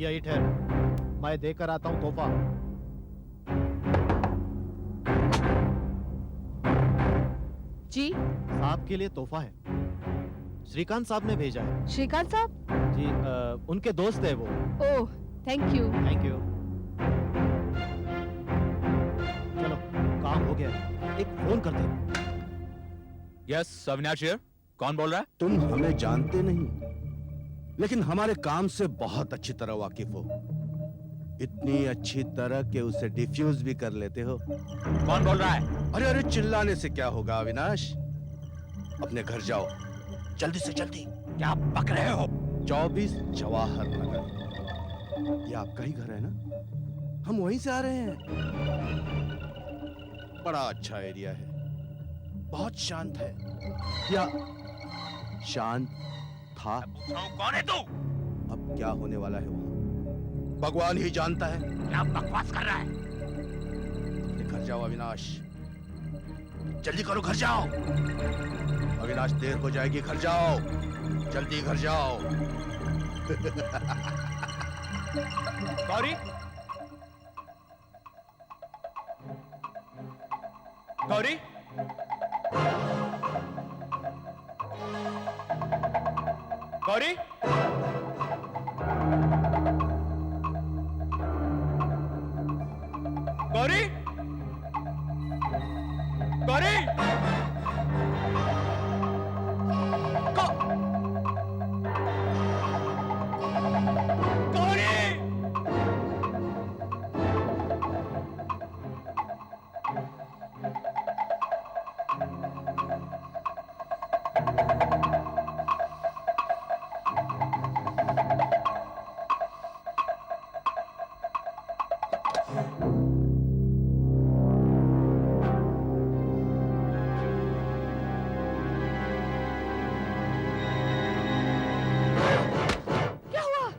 यही ठहर, मैं देकर आता हूँ तोहफा। जी साहब के लिए तोहफा है, श्रीकांत साहब ने भेजा है। श्रीकांत साहब? जी उनके दोस्त है वो। Oh thank you. Thank you. चलो काम हो गया, एक फोन कर दे। यस अविनाश हियर, कौन बोल रहा है? तुम हमें जानते नहीं, लेकिन हमारे काम से बहुत अच्छी तरह वाकिफ हो। इतनी अच्छी तरह कि उसे डिफ्यूज भी कर लेते हो। कौन बोल रहा है? अरे अरे चिल्लाने से क्या होगा अविनाश, अपने घर जाओ जल्दी से जल्दी। क्या बक रहे हो? 24 जवाहर नगर, ये आपका ही घर है ना? हम वहीं से आ रहे हैं। बड़ा अच्छा एरिया है, बहुत शांत है। या शांत था? कौन है तू? अब क्या होने वाला है वहां भगवान ही जानता है। क्या बकवास कर रहा है? अपने घर जाओ अविनाश, जल्दी करो, घर जाओ। अविनाश देर हो जाएगी, घर जाओ जल्दी, घर जाओ। गौरी, गौरी, गौरी, गौरी, गौरी, गौरी। क्या हुआ?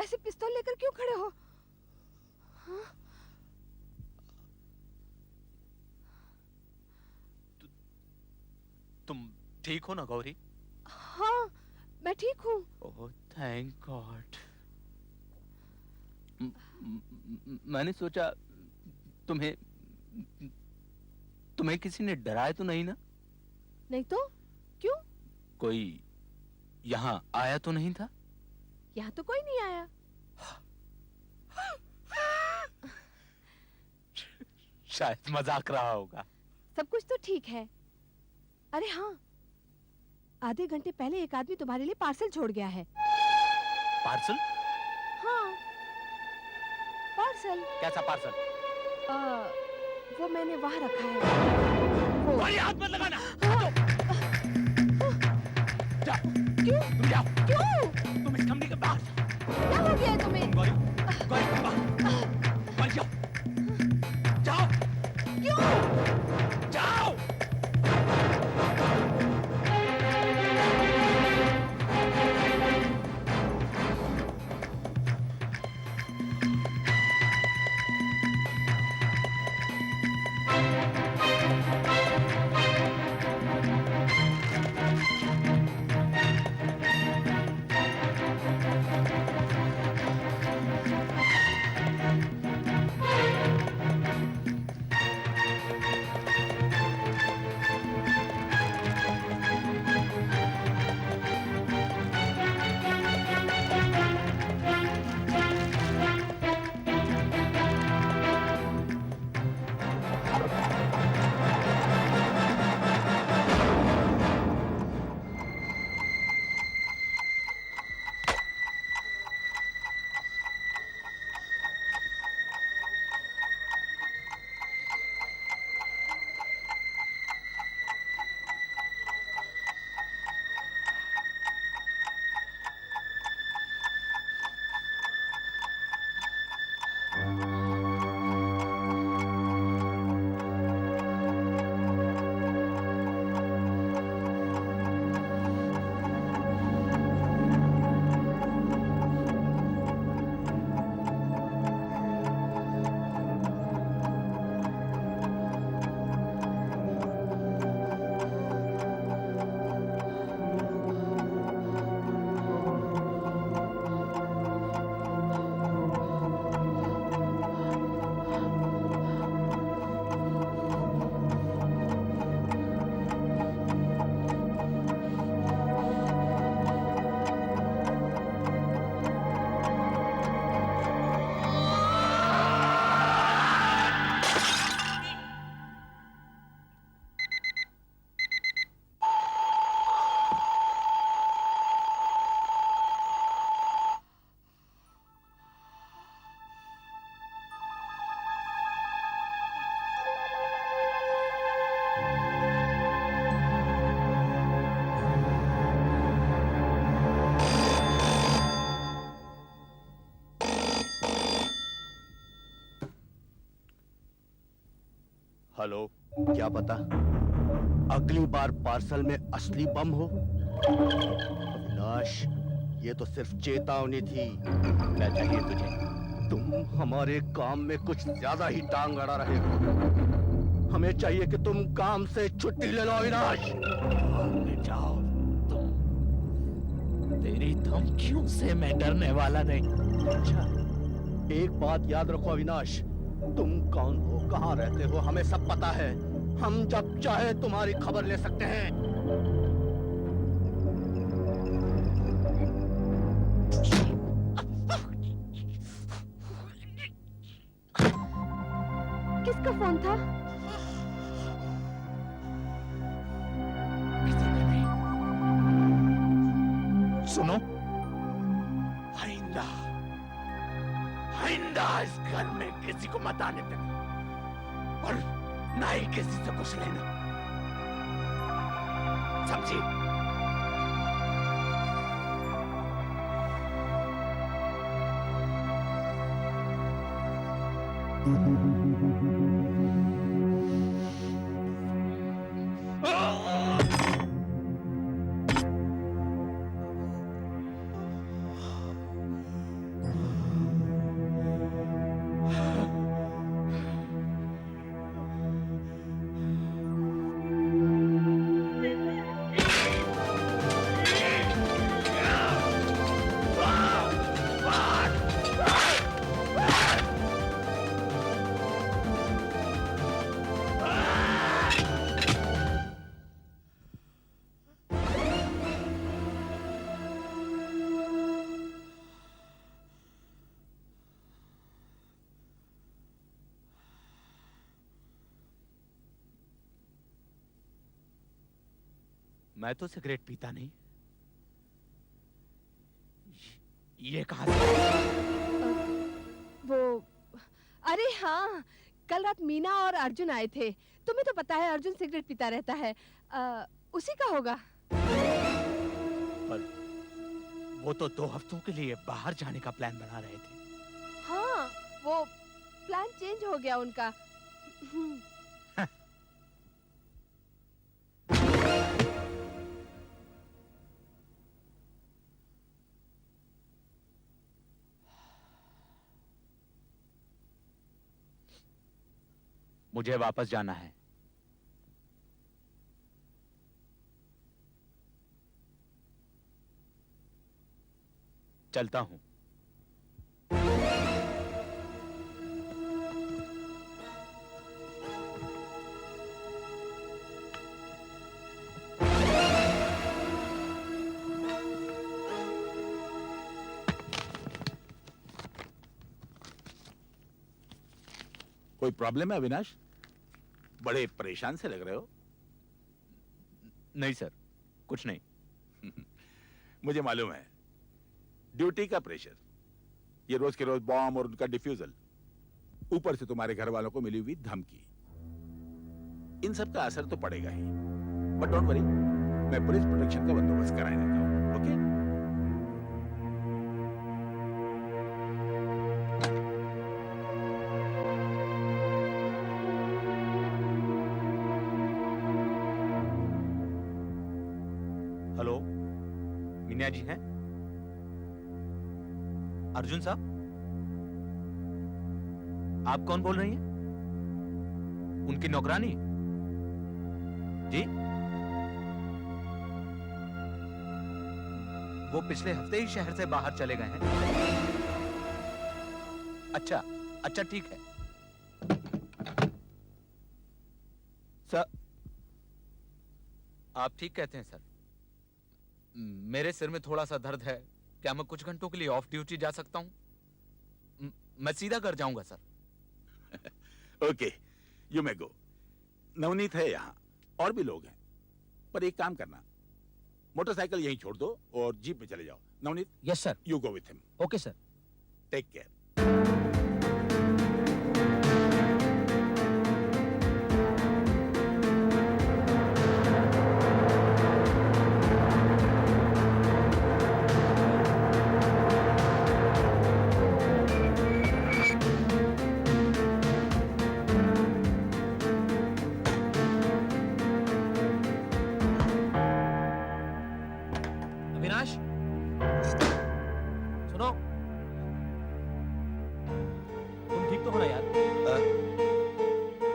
ऐसे पिस्तौल लेकर क्यों खड़े हो? हाँ? तुम ठीक हो ना गौरी? हाँ मैं ठीक हूँ। Oh thank God. मैंने सोचा तुम्हें तुम्हें किसी ने डराया तो नहीं ना? नहीं तो क्यों? कोई यहाँ आया तो नहीं था? यहाँ तो कोई नहीं आया। शायद मजाक रहा होगा। सब कुछ तो ठीक है। अरे हाँ, आधे घंटे पहले एक आदमी तुम्हारे लिए पार्सल छोड़ गया है। पार्सल? हाँ पार्सल। कैसा पार्सल? वो मैंने वहाँ रखा है। वो हाथ मत लगाना। जाओ। क्यों? तुम जाओ। क्यों? तुम इस कमरे के बाहर जाओ। क्या हो गया तुम्हें? गौरी, गौरी तुम बाहर। गौरी जाओ। जाओ। क्यों? जाओ। हेलो, क्या पता अगली बार पार्सल में असली बम हो। अविनाश, ये तो सिर्फ चेतावनी थी। क्या चाहिए तुझे? तुम हमारे काम में कुछ ज्यादा ही टांग अड़ा रहे हो। हमें चाहिए कि तुम काम से छुट्टी ले लो अविनाश। जाओ तुम, तेरी धमकियों से मैं डरने वाला नहीं। अच्छा, एक बात याद रखो अविनाश, तुम कौन हो, कहाँ रहते हो, हमें सब पता है। हम जब चाहे तुम्हारी खबर ले सकते हैं। किसका फोन था? सुनो, आइंदा आइंदा इस घर में किसी को मत आने देना और ना ही किसी से कुछ लेना, समझी? मैं तो सिगरेट पीता नहीं। ये कहां से? वो, अरे हाँ, कल रात मीना और अर्जुन आए थे। तुम्हें तो पता है अर्जुन सिगरेट पीता रहता है। उसी का होगा। पर वो तो 2 हफ्तों के लिए बाहर जाने का प्लान बना रहे थे। हाँ, वो प्लान चेंज हो गया उनका। मुझे वापस जाना है। चलता हूं। कोई प्रॉब्लम है अविनाश? बड़े परेशान से लग रहे हो। नहीं सर, कुछ नहीं। मुझे मालूम है, ड्यूटी का प्रेशर, ये रोज के रोज बॉम्ब और उनका डिफ्यूजल, ऊपर से तुम्हारे घर वालों को मिली हुई धमकी, इन सब का असर तो पड़ेगा ही। बट डोंट वरी, मैं पुलिस प्रोटेक्शन का बंदोबस्त कराए देता हूं। ओके? हेलो, मीना जी हैं? अर्जुन साहब, आप कौन बोल रही हैं? उनकी नौकरानी? जी? वो पिछले हफ्ते ही शहर से बाहर चले गए हैं। अच्छा, अच्छा ठीक है। सर, आप ठीक कहते हैं सर। मेरे सिर में थोड़ा सा दर्द है। क्या मैं कुछ घंटों के लिए ऑफ ड्यूटी जा सकता हूं? मैं सीधा घर जाऊंगा सर। ओके, यू मे गो। नवनीत है यहाँ, और भी लोग हैं। पर एक काम करना, मोटरसाइकिल यहीं छोड़ दो और जीप में चले जाओ। Navneet, yes sir. You go with him. Okay sir. Take care. Avinash, सुनो, तुम ठीक तो हो ना यार?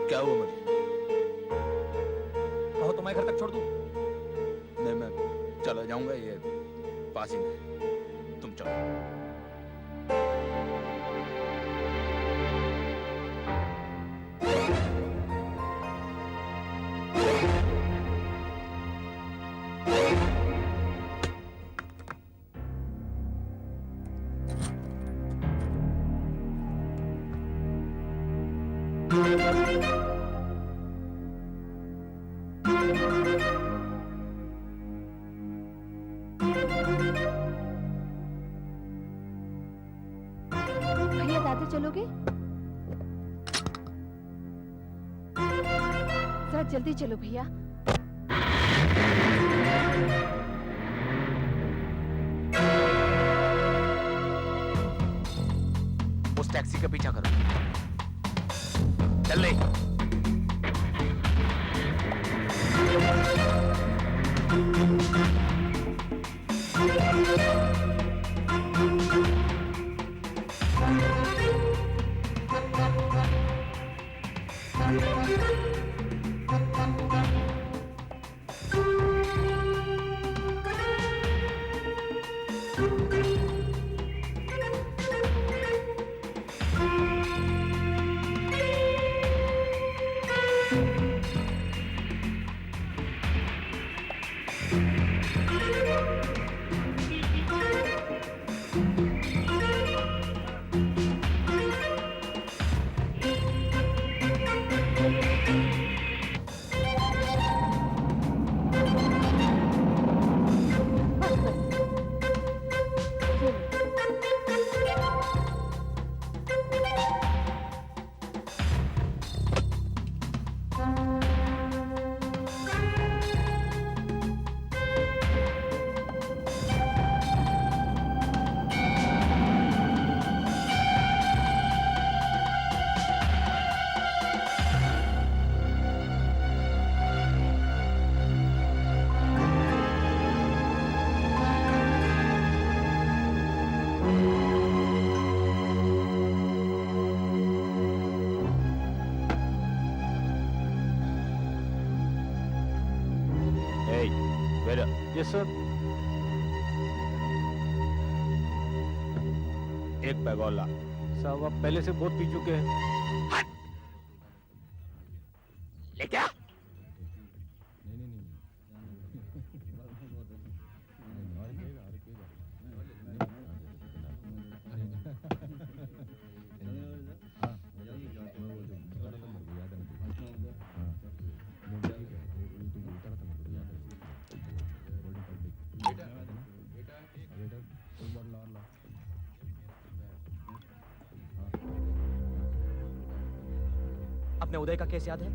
क्या हुआ मुझे? कहो तो मैं घर तक छोड़ दूं? नहीं, मैं चला जाऊंगा, ये पास ही में है। तुम चलो। भैया दादा चलोगे? जरा जल्दी चलो भैया। उस टैक्सी का पीछा करो। चल ले। बस बस। ये लो। Hey, waiter. Yes sir. एक पैग और ला। साहब आप पहले से बहुत पी चुके हैं। ले क्या? अपने उदय का केस याद है?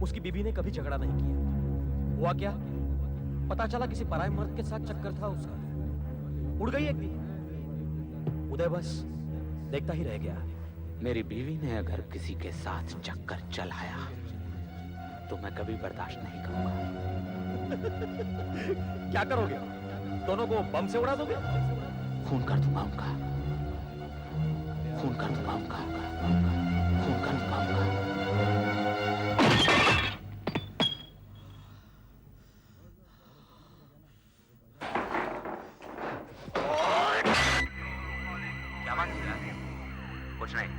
उसकी बीवी ने कभी झगड़ा नहीं किया। हुआ क्या? पता चला किसी पराये मर्द के साथ चक्कर था उसका। उड़ गई एक दिन। उदय बस देखता ही रह गया। मेरी बीवी ने अगर किसी के साथ चक्कर चलाया तो मैं कभी बर्दाश्त नहीं करूंगा। क्या करोगे? दोनों को बम से उड़ा दोगे? खून कर दूंगा उनका। खून कर दूंगा उनका। खून कर दूंगा उनका। क्या बात है यार? कुछ नहीं,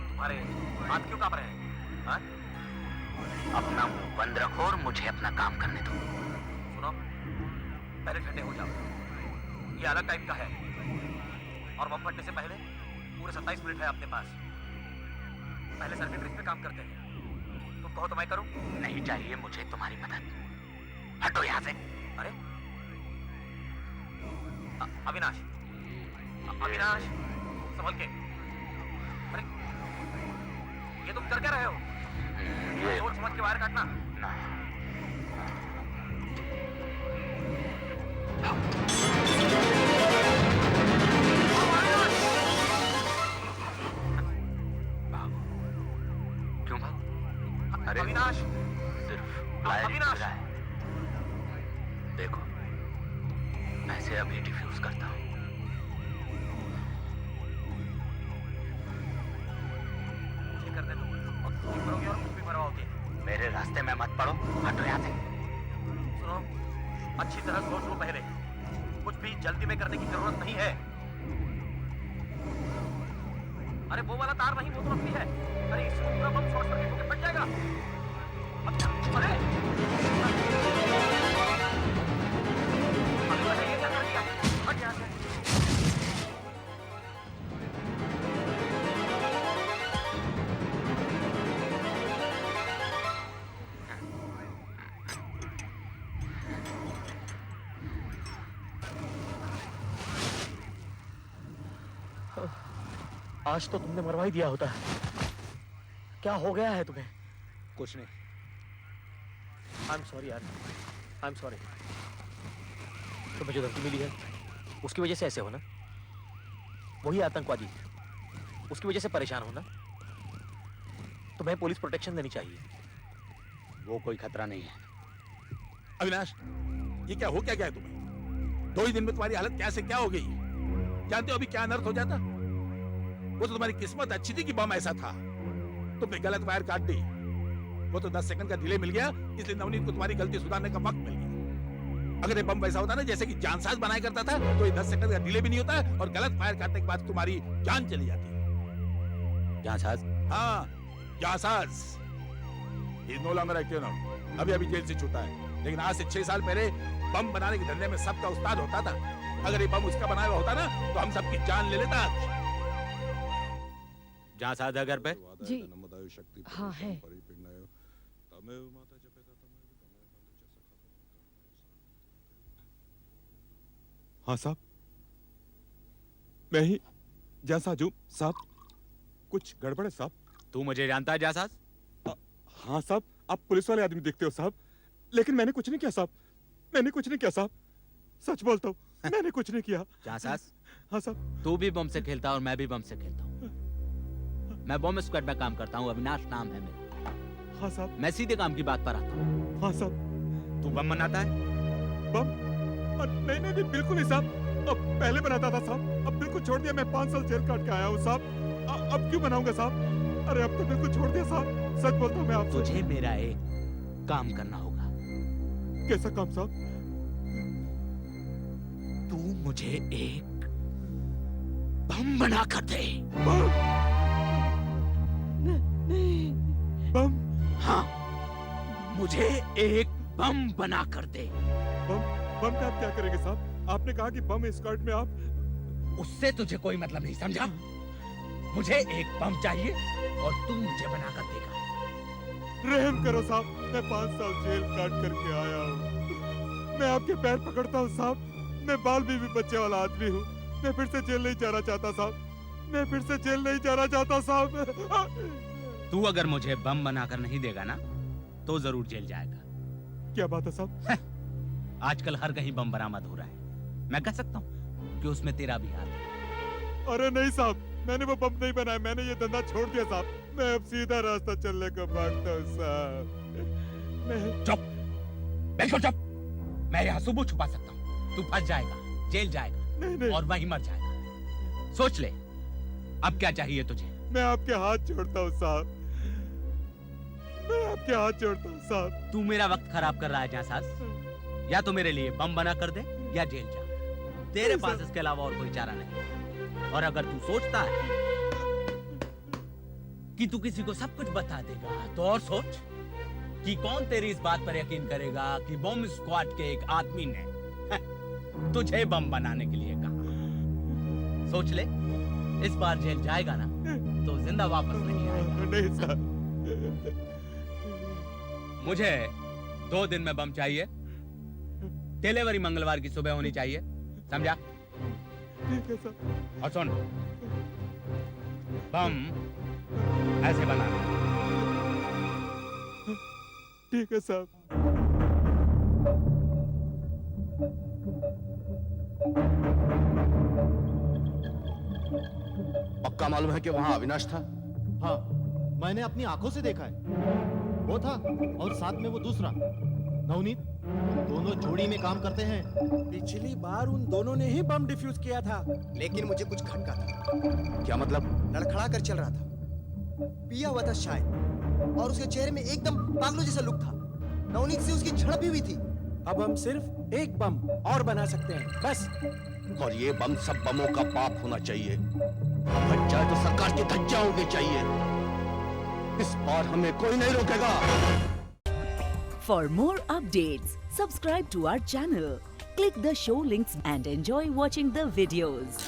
तुम्हारे हाथ क्यों कांप रहे हैं? हाँ? अपना मुंह बंद रखो और मुझे अपना काम करने दो। सुनो, पहले ठंडे हो जाओ। ये अलग टाइप का है और बम फटने से पहले पूरे 27 मिनट है अपने पास। पहले सर्किट पे काम करते हैं। तुम कहो तो मैं करूं? नहीं चाहिए मुझे तुम्हारी मदद। हटो यहाँ से। अरे अविनाश, अविनाश, संभल के। अरे ये तुम कर क्या रहे हो? सोच समझ के वायर काटना। क्यों भाग? अरे अविनाश, सिर्फ वायर ही अविनाश। गिरा है। देखो, मैं इसे अभी डिफ्यूज करता हूँ। मुझे करने दो, अब तुम भी मरोगे और तुम भी मरवाओगे। मेरे रास्ते में मत पड़ो, हटो यहाँ से। सुनो, अच्छी तरह सोच लो पहले, कुछ भी जल्दी में करने की जरूरत नहीं है। अरे वो वाला तार वहीं वो तो रखती है। अरे इससे तो पूरा बम शॉर्ट सर्किट होकर फट जाएगा। अरे ये क्या कर दिया? हट यहाँ से। आज तो तुमने मरवा ही दिया होता है। क्या हो गया है तुम्हें? कुछ नहीं। आई एम सॉरी यार, आई एम सॉरी। तुम्हें जो धमकी मिली है उसकी वजह से ऐसे हो ना? वही आतंकवादी, उसकी वजह से परेशान हो ना? तुम्हें पुलिस प्रोटेक्शन देनी चाहिए। वो कोई खतरा नहीं है। अविनाश, ये क्या हो क्या गया है तुम्हें? 2 ही दिन में तुम्हारी हालत कैसे क्या हो गई? जानते हो अभी क्या अनर्थ हो जाता? वो तो तुम्हारी किस्मत अच्छी थी कि बम ऐसा था। तुमने गलत वायर काट दी। वो तो 10 सेकंड का डिले मिल गया, इसलिए नवनीत को तुम्हारी गलती सुधारने का वक्त मिल गया। अगर ये बम वैसा होता ना जैसे कि जानसाज बनाया करता था, तो ये 10 सेकंड का डिले भी नहीं होता और गलत फायर काटने के बाद तुम्हारी जान चली जाती। जांसाज? हाँ, जानसाज। He is no longer active now. अभी अभी जेल से छूटा है, लेकिन आज से 6 साल पहले बम बनाने के धंधे में सबका उस्ताद होता था। अगर ये बम उसका बनाया हुआ होता ना, तो हम सबकी जान ले लेता। जांसाज है घर पे? जी हाँ है। हाँ साहब, मैं ही जांसाज हूँ साहब। कुछ गड़बड़ है साहब। तू मुझे जानता है जांसाज? हाँ साहब, आप पुलिस वाले आदमी दिखते हो साहब, लेकिन मैंने कुछ नहीं किया साहब। मैंने कुछ नहीं किया साहब, सच बोलता हूँ, मैंने कुछ नहीं किया। जांसाज, हाँ साहब। तू भी बम से खेलता है और मैं भी बम से खेलता हूँ। मैं बम स्क्वाड में काम करता हूँ, अविनाश नाम है मेरा। हाँ साहब। मैं सीधे काम की बात पर आता हूँ। हाँ साहब। तू बम बनाता है? बम? नहीं नहीं नहीं, बिल्कुल नहीं साहब। अब पहले बनाता था साहब, अब बिल्कुल छोड़ दिया। मैं 5 साल जेल काट के आया हूँ साहब। अब क्यों बनाऊंगा साहब? अरे अब तो बिल्कुल छोड़ दिया साहब, सच बोलता हूँ मैं आपसे। तुझे मेरा एक काम करना होगा। कैसा काम साहब? तू मुझे एक बम बना कर दे। बम? हाँ, मुझे एक बम बना कर दे। बम का आप क्या करेंगे साहब? आपने कहा कि बम स्क्वाड में आप। उससे तुझे कोई मतलब नहीं, समझा? मुझे एक बम चाहिए और तू मुझे बना कर देगा। रहम करो साहब, मैं 5 साल जेल काट करके आया हूँ। मैं आपके पैर पकड़ता हूँ साहब। मैं बाल बीवी बच्चे वाला आदमी हूँ। मैं फिर से जेल नहीं जाना चाहता साहब। मैं फिर से जेल नहीं जाना चाहता साहब। तू अगर मुझे बम बनाकर नहीं देगा ना, तो जरूर जेल जाएगा। क्या बात है साहब? आजकल हर कहीं बम बरामद हो रहा है। मैं कह सकता हूँ कि उसमें तेरा भी हाथ है। अरे नहीं साहब, मैंने वो बम नहीं बनाया। मैंने ये धंधा छोड़ दिया साहब। मैं अब सीधा रास्ता चलने को भागता हूँ साहब। मैं चुप, बिल्कुल चुप। मैं यहाँ सुबह छुपा सकता हूँ, तू फंस जाएगा, जेल जाएगा नहीं। और वहीं मर जाएगा। सोच ले, अब क्या चाहिए तुझे? मैं आपके हाथ जोड़ता हूँ साहब। मैं आपके हाथ जोड़ता हूँ साहब। तू मेरा वक्त खराब कर रहा है जांसाज। या तो मेरे लिए बम बना कर दे या जेल जा। तेरे पास इसके अलावा और कोई चारा नहीं। और अगर तू सोचता है कि तू किसी को सब कुछ बता देगा, तो और सोच कि कौन तेरी इस बात पर यकीन करेगा कि बम स्क्वाड के एक आदमी ने तुझे बम बनाने के लिए कहा। सोच ले, इस बार जेल जाएगा ना, तो जिंदा वापस नहीं आएगा। नहीं साहब। मुझे 2 दिन में बम चाहिए। डिलीवरी मंगलवार की सुबह होनी चाहिए, समझा? ठीक है साहब। और सुन, बम ऐसे बनाना। ठीक है साहब। पक्का मालूम है कि वहाँ अविनाश था? हाँ, मैंने अपनी आंखों से देखा है। वो था और साथ में वो दूसरा नवनीत। दोनों जोड़ी में काम करते हैं। पिछली बार उन दोनों ने ही बम डिफ्यूज किया था। लेकिन मुझे कुछ खटका था। क्या मतलब? लड़खड़ा कर चल रहा था, पिया हुआ था शायद, और उसके चेहरे में एकदम पागलों जैसा लुक था। नवनीत से उसकी झड़प भी हुई थी। अब हम सिर्फ एक बम और बना सकते हैं, बस। और ये बम सब बमों का बाप होना चाहिए। फट जाए तो सरकार की धज्जियां होनी चाहिए। इस बार हमें कोई नहीं रोकेगा। For more updates, subscribe to our channel, click the show links and enjoy watching the videos.